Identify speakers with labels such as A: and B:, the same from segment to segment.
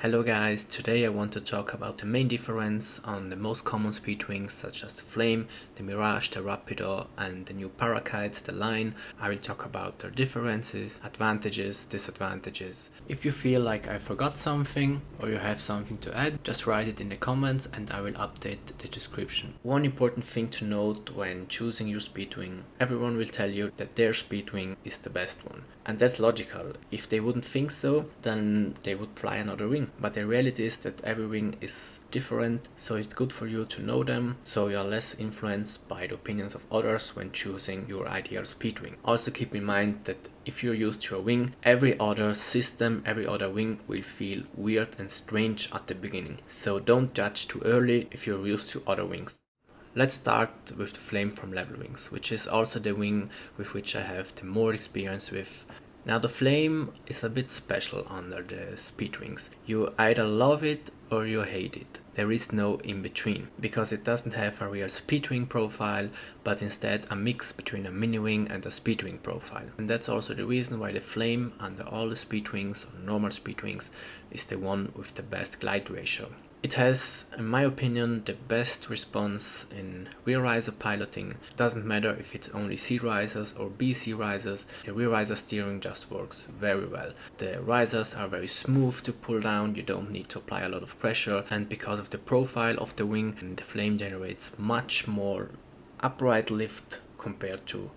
A: Hello guys, today I want to talk about the main difference on the most common speed wings such as the Flame, the Mirage, the Rapido and the new Parakites, the Line. I will talk about their differences, advantages, disadvantages. If you feel like I forgot something or you have something to add, just write it in the comments and I will update the description. One important thing to note when choosing your speed wing, everyone will tell you that their speed wing is the best one. And that's logical. If they wouldn't think so, then they would fly another wing. But the reality is that every wing is different, so it's good for you to know them, so you're less influenced by the opinions of others when choosing your ideal speed wing. Also keep in mind that if you're used to a wing, every other system, every other wing will feel weird and strange at the beginning. So don't judge too early if you're used to other wings. Let's start with the Flame from Level Wings, which is also the wing with which I have the more experience with. Now the Flame is a bit special under the speed wings. You either love it or you hate it. There is no in between, because it doesn't have a real speed wing profile, but instead a mix between a mini wing and a speed wing profile. And that's also the reason why the Flame under all the speed wings or normal speed wings is the one with the best glide ratio. It has, in my opinion, the best response in rear riser piloting. It doesn't matter if it's only C risers or BC risers, the rear riser steering just works very well. The risers are very smooth to pull down, you don't need to apply a lot of pressure, and because of the profile of the wing, the Flame generates much more upright lift compared to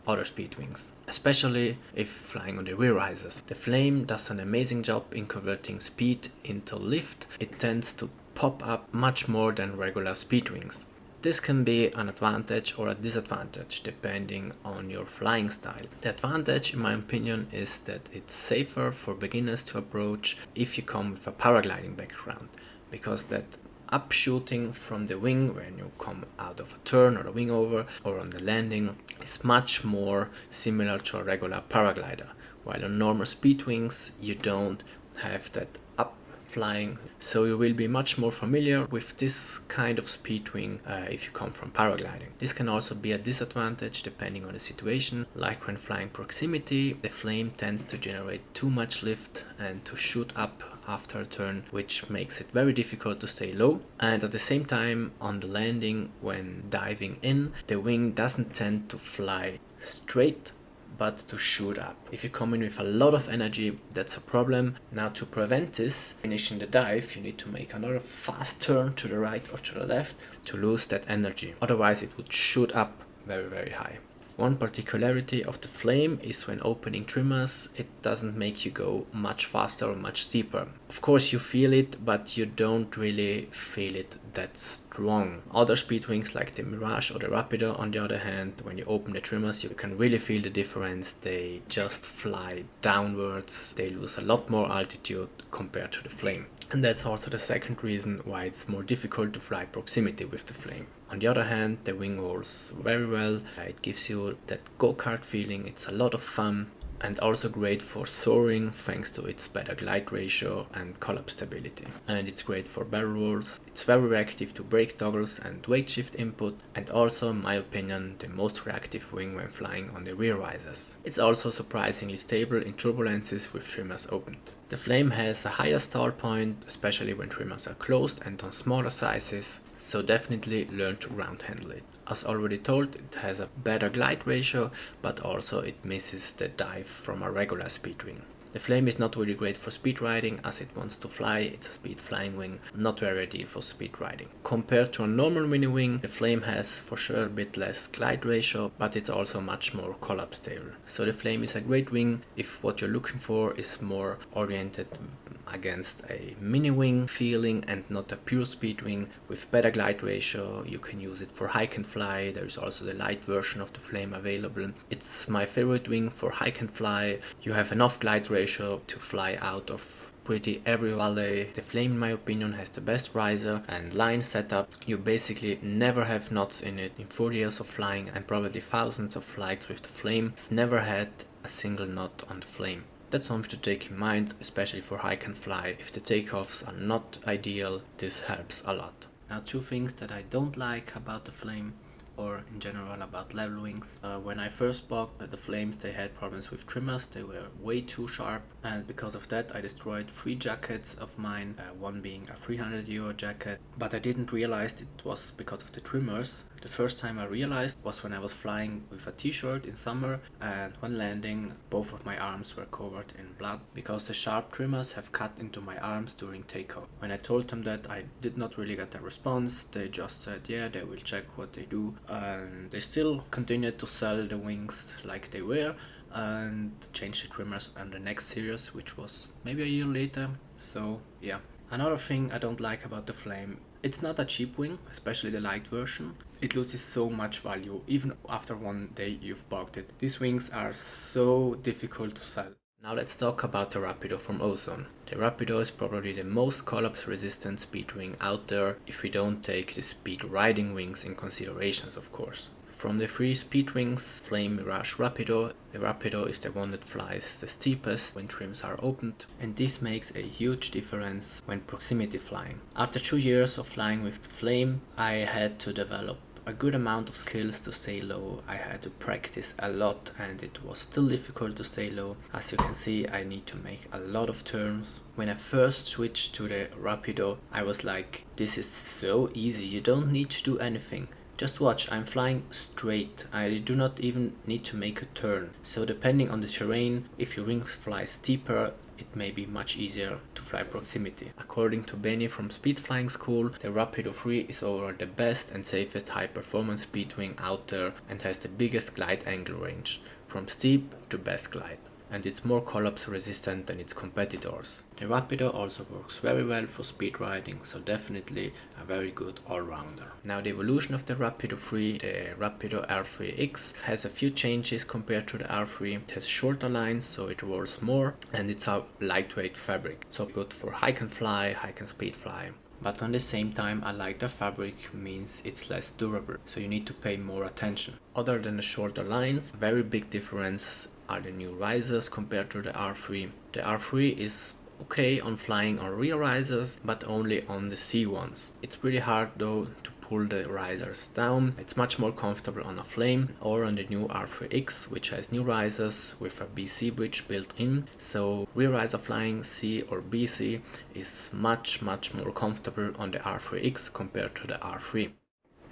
A: other speed wings, especially if flying on the rear risers. The Flame does an amazing job in converting speed into lift. It tends to pop up much more than regular speed wings. This can be an advantage or a disadvantage depending on your flying style. The advantage, in my opinion, is that it's safer for beginners to approach if you come with a paragliding background, because that upshooting from the wing when you come out of a turn or a wing over or on the landing is much more similar to a regular paraglider, while on normal speed wings you don't have that up flying, so you will be much more familiar with this kind of speed wing if you come from paragliding. This can also be a disadvantage depending on the situation, like when flying proximity, the Flame tends to generate too much lift and to shoot up after a turn, which makes it very difficult to stay low. And at the same time, on the landing, when diving in, the wing doesn't tend to fly straight but to shoot up. If you come in with a lot of energy, that's a problem. Now to prevent this, finishing the dive, you need to make another fast turn to the right or to the left to lose that energy. Otherwise it would shoot up very high. One particularity of the Flame is when opening trimmers, it doesn't make you go much faster or much steeper. Of course you feel it, but you don't really feel it that strong. Other speed wings like the Mirage or the Rapido, on the other hand, when you open the trimmers, you can really feel the difference. They just fly downwards, they lose a lot more altitude compared to the Flame. And that's also the second reason why it's more difficult to fly proximity with the Flame. On the other hand, the wing rolls very well. It gives you that go-kart feeling, it's a lot of fun, and also great for soaring thanks to its better glide ratio and collapse stability. And it's great for barrel rolls. It's very reactive to brake toggles and weight shift input, and also, in my opinion, the most reactive wing when flying on the rear risers. It's also surprisingly stable in turbulences with trimmers opened. The Flame has a higher stall point, especially when trimmers are closed and on smaller sizes, so definitely learn to ground handle it. As already told, it has a better glide ratio, but also it misses the dive from a regular speed wing. The Flame is not really great for speed riding as it wants to fly, it's a speed flying wing, not very ideal for speed riding. Compared to a normal mini wing, the Flame has for sure a bit less glide ratio, but it's also much more collapse stable. So the Flame is a great wing if what you're looking for is more oriented against a mini wing feeling and not a pure speed wing with better glide ratio. You can use it for hike and fly. There's also the light version of the Flame available. It's my favorite wing for hike and fly. You have enough glide ratio to fly out of pretty every valley. The Flame, in my opinion, has the best riser and line setup. You basically never have knots in it. In 4 years of flying and probably thousands of flights with the Flame, I've never had a single knot on the Flame. That's something to take in mind, especially for hike and fly. If the takeoffs are not ideal, this helps a lot. Now, two things that I don't like about the Flame. or in general about level wings. When I first bought the Flames, they had problems with trimmers. They were way too sharp, and because of that I destroyed 3 jackets of mine, one being a €300 jacket, but I didn't realize it was because of the trimmers. The first time I realized was when I was flying with a t-shirt in summer, and when landing both of my arms were covered in blood because the sharp trimmers have cut into my arms during takeoff. When I told them that, I did not really get a response. They just said yeah, they will check what they do, and they still continued to sell the wings like they were and changed the trimmers on the next series, which was maybe a year later. So yeah. Another thing I don't like about the Flame, it's not a cheap wing, especially the light version. It loses so much value even after one day you've bought it. These wings are so difficult to sell. Now let's talk about the Rapido from Ozone. The Rapido is probably the most collapse resistant speed wing out there, if we don't take the speed riding wings in considerations, of course. From the 3 speed wings, Flame, Mirage, Rapido, the Rapido is the one that flies the steepest when trims are opened, and this makes a huge difference when proximity flying. After 2 years of flying with the Flame, I had to develop a good amount of skills to stay low. I had to practice a lot, and it was still difficult to stay low. As you can see, I need to make a lot of turns. When I first switched to the Rapido, I was like, this is so easy, you don't need to do anything. Just watch, I'm flying straight. I do not even need to make a turn. So depending on the terrain, if your wings fly steeper, it may be much easier to fly proximity. According to Benny from Speed Flying School, the Rapido 3 is overall the best and safest high performance speed wing out there and has the biggest glide angle range, from steep to best glide. And it's more collapse resistant than its competitors. The Rapido also works very well for speed riding, so definitely a very good all-rounder. Now the evolution of the Rapido 3, the Rapido R3X, has a few changes compared to the R3. It has shorter lines, so it rolls more, and it's a lightweight fabric, so good for hike and fly, hike and speed fly. But on the same time, a lighter fabric means it's less durable, so you need to pay more attention. Other than the shorter lines, a very big difference are the new risers compared to the R3. The R3 is okay on flying on rear risers, but only on the C ones. It's pretty hard though to pull the risers down. It's much more comfortable on a Flame or on the new R3X, which has new risers with a BC bridge built in. So rear riser flying C or BC is much more comfortable on the R3X compared to the R3.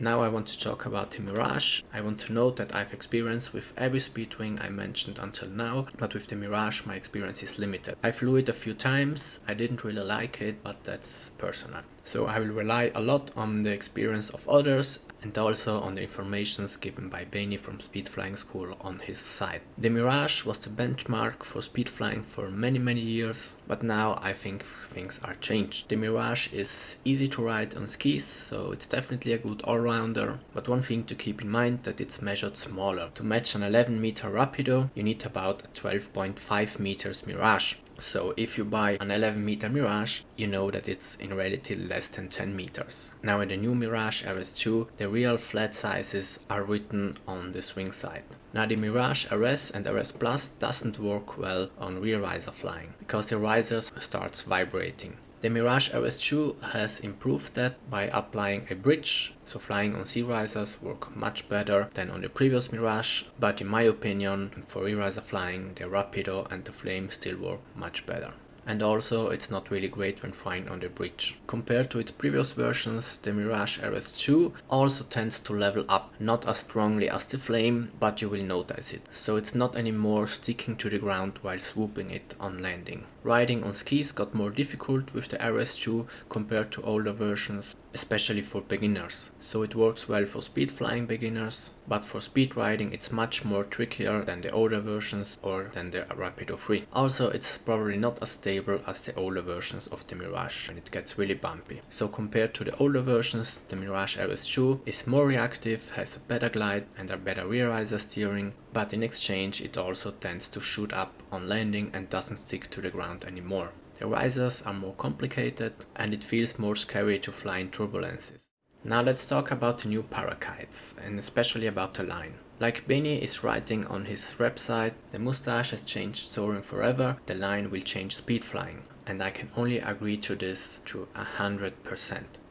A: Now I want to talk about the Mirage. I want to note that I've experienced with every speed wing I mentioned until now, but with the Mirage my experience is limited. I flew it a few times, I didn't really like it, but that's personal. So I will rely a lot on the experience of others and also on the informations given by Benny from Speed Flying School on his site. The Mirage was the benchmark for speed flying for many years, but now I think things are changed. The Mirage is easy to ride on skis, so it's definitely a good all-rounder, but one thing to keep in mind that it's measured smaller. To match an 11 meter Rapido, you need about a 12.5 meters Mirage. So if you buy an 11 meter Mirage, you know that it's in reality less than 10 meters. Now in the new Mirage RS2, the real flat sizes are written on the swing side. Now the Mirage RS and RS Plus doesn't work well on rear riser flying, because the risers starts vibrating. The Mirage RS2 has improved that by applying a bridge, so flying on C-risers work much better than on the previous Mirage, but in my opinion, for rear-riser flying, the Rapido and the Flame still work much better. And also it's not really great when flying on the bridge. Compared to its previous versions, the Mirage RS2 also tends to level up, not as strongly as the Flame, but you will notice it. So it's not anymore sticking to the ground while swooping it on landing. Riding on skis got more difficult with the RS2 compared to older versions, especially for beginners. So it works well for speed flying beginners, but for speed riding it's much more trickier than the older versions or than the Rapido 3. Also it's probably not as stable as the older versions of the Mirage, and it gets really bumpy. So compared to the older versions, the Mirage RS2 is more reactive, has a better glide and a better rear riser steering, but in exchange it also tends to shoot up on landing and doesn't stick to the ground anymore. The risers are more complicated and it feels more scary to fly in turbulences. Now let's talk about the new parakites, and especially about the line. Like Benny is writing on his website, the Moustache has changed soaring forever, the line will change speed flying, and I can only agree to this to 100%.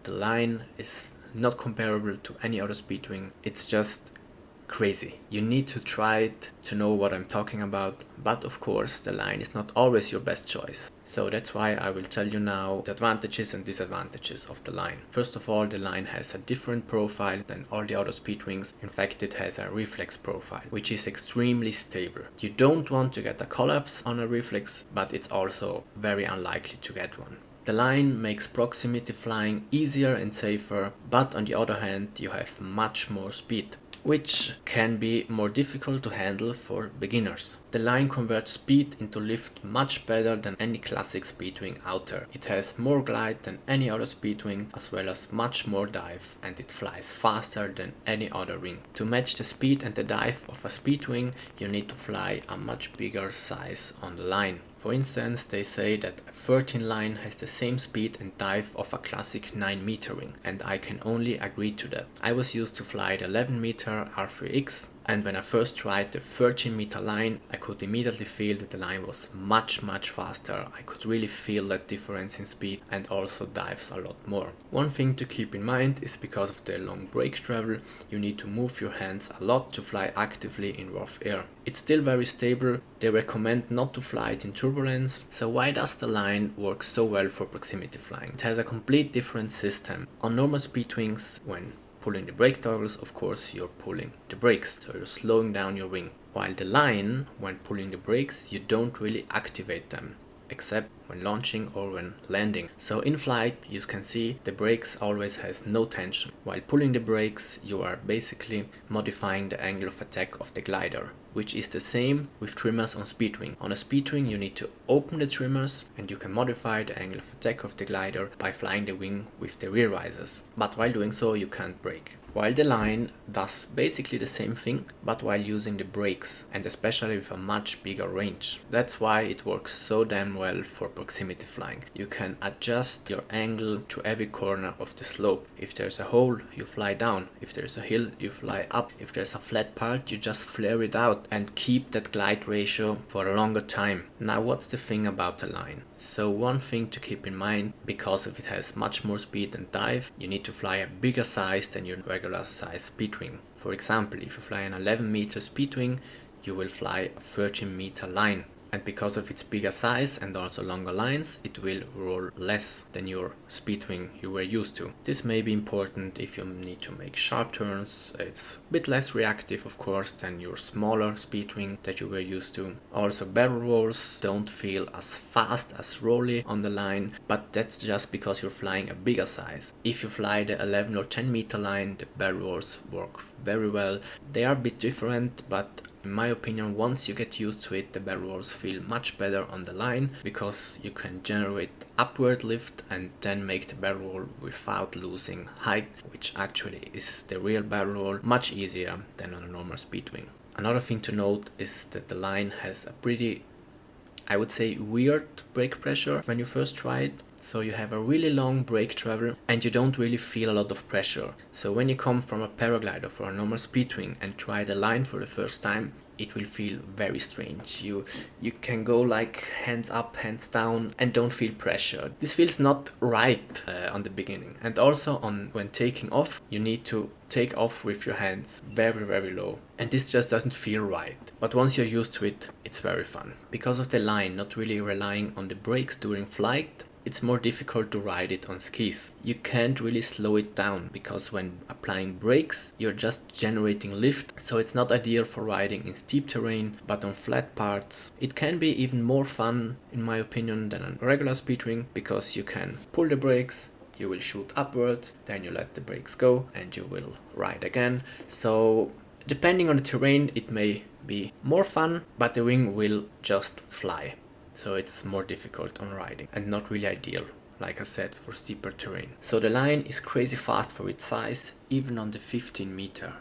A: The line is not comparable to any other Speedwing. It's just crazy. You need to try it to know what I'm talking about, but of course the line is not always your best choice. So that's why I will tell you now the advantages and disadvantages of the line. First of all, the line has a different profile than all the other Speedwings. In fact, it has a reflex profile, which is extremely stable. You don't want to get a collapse on a reflex, but it's also very unlikely to get one. The line makes proximity flying easier and safer, but on the other hand, you have much more speed, which can be more difficult to handle for beginners. The line converts speed into lift much better than any classic Speedwing out there. It has more glide than any other Speedwing, as well as much more dive, and it flies faster than any other wing. To match the speed and the dive of a Speedwing, you need to fly a much bigger size on the line. For instance, they say that a 13 line has the same speed and dive of a classic 9 meter wing, and I can only agree to that. I was used to fly the 11 meter R3X, and when I first tried the 13 meter line, I could immediately feel that the line was much faster. I could really feel that difference in speed and also dives a lot more. One thing to keep in mind is because of the long brake travel, you need to move your hands a lot to fly actively in rough air. It's still very stable. They recommend not to fly it in turbulence. So why does the line work so well for proximity flying? It has a complete different system. On normal Speedwings, when pulling the brake toggles, of course you're pulling the brakes, so you're slowing down your wing. While the line, when pulling the brakes, you don't really activate them, except when launching or when landing. So in flight, you can see the brakes always has no tension. While pulling the brakes, you are basically modifying the angle of attack of the glider, which is the same with trimmers on Speedwing. On a Speedwing, you need to open the trimmers and you can modify the angle of attack of the glider by flying the wing with the rear risers. But while doing so, you can't brake. While the line does basically the same thing, but while using the brakes, and especially with a much bigger range. That's why it works so damn well for proximity flying. You can adjust your angle to every corner of the slope. If there's a hole, you fly down. If there's a hill, you fly up. If there's a flat part, you just flare it out and keep that glide ratio for a longer time. Now, what's the thing about the line? So one thing to keep in mind, because if it has much more speed and dive, you need to fly a bigger size than your regular size Speedwing. For example, if you fly an 11 meter Speedwing, you will fly a 13 meter line. And because of its bigger size and also longer lines, it will roll less than your Speedwing you were used to. This may be important if you need to make sharp turns. It's a bit less reactive, of course, than your smaller Speedwing that you were used to. Also, barrel rolls don't feel as fast as rolly on the line, but that's just because you're flying a bigger size. If you fly the 11 or 10 meter line, the barrel rolls work very well. They are a bit different, but in my opinion, once you get used to it, the barrel rolls feel much better on the line, because you can generate upward lift and then make the barrel roll without losing height, which actually is the real barrel roll, much easier than on a normal Speedwing. Another thing to note is that the line has a pretty, I would say, weird brake pressure when you first try it. So you have a really long brake travel and you don't really feel a lot of pressure. So when you come from a paraglider for a normal Speedwing and try the line for the first time, it will feel very strange. You can go like hands up, hands down and don't feel pressure. This feels not right on the beginning. And also when taking off, you need to take off with your hands very low. And this just doesn't feel right. But once you're used to it, it's very fun. Because of the line not really relying on the brakes during flight, it's more difficult to ride it on skis. You can't really slow it down because when applying brakes, you're just generating lift, so it's not ideal for riding in steep terrain, but on flat parts it can be even more fun, in my opinion, than a regular Speedwing, because you can pull the brakes, you will shoot upwards, then you let the brakes go and you will ride again. So depending on the terrain, it may be more fun, but the wing will just fly. So it's more difficult on riding and not really ideal, like I said, for steeper terrain. So the line is crazy fast for its size, even on the 15 meter.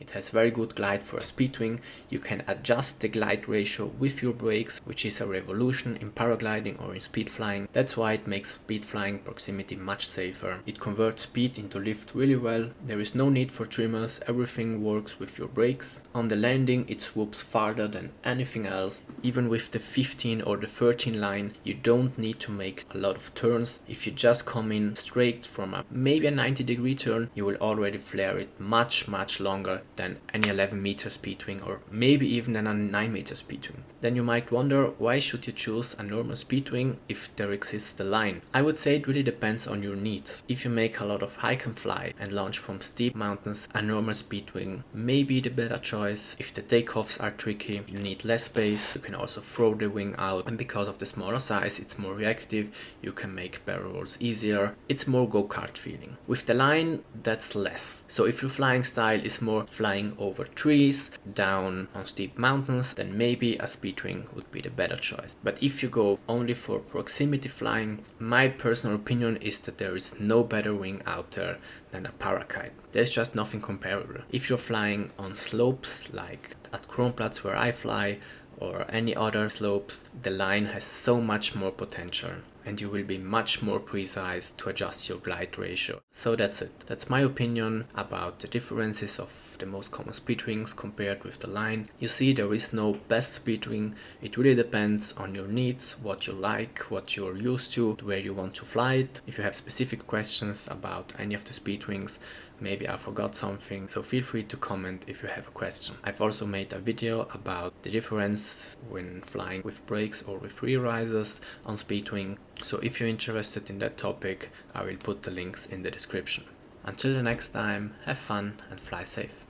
A: It has very good glide for a speedwing. You can adjust the glide ratio with your brakes, which is a revolution in paragliding or in speed flying. That's why it makes speed flying proximity much safer. It converts speed into lift really well. There is no need for trimmers, everything works with your brakes. On the landing it swoops farther than anything else. Even with the 15 or the 13 line, you don't need to make a lot of turns. If you just come in straight from maybe a 90-degree turn, you will already flare it much longer than any 11 meter speedwing, or maybe even than a 9 meter speedwing. Then you might wonder, why should you choose a normal speedwing if there exists the line? I would say it really depends on your needs. If you make a lot of hike and fly and launch from steep mountains, a normal speedwing may be the better choice. If the takeoffs are tricky, you need less space, you can also throw the wing out, and because of the smaller size it's more reactive, you can make barrel rolls easier. It's more go-kart feeling. With the line, that's less. So if your flying style is more flying over trees, down on steep mountains, then maybe a speedwing would be the better choice. But if you go only for proximity flying, my personal opinion is that there is no better wing out there than a Parakite. There's just nothing comparable. If you're flying on slopes like at Kronplatz where I fly, or any other slopes, the line has so much more potential and you will be much more precise to adjust your glide ratio. So that's it. That's my opinion about the differences of the most common speedwings compared with the line. You see, there is no best speedwing. It really depends on your needs, what you like, what you're used to, where you want to fly it. If you have specific questions about any of the speedwings, maybe I forgot something, so feel free to comment if you have a question. I've also made a video about the difference when flying with brakes or with rear risers on speedwing, so if you're interested in that topic, I will put the links in the description. Until the next time, have fun and fly safe.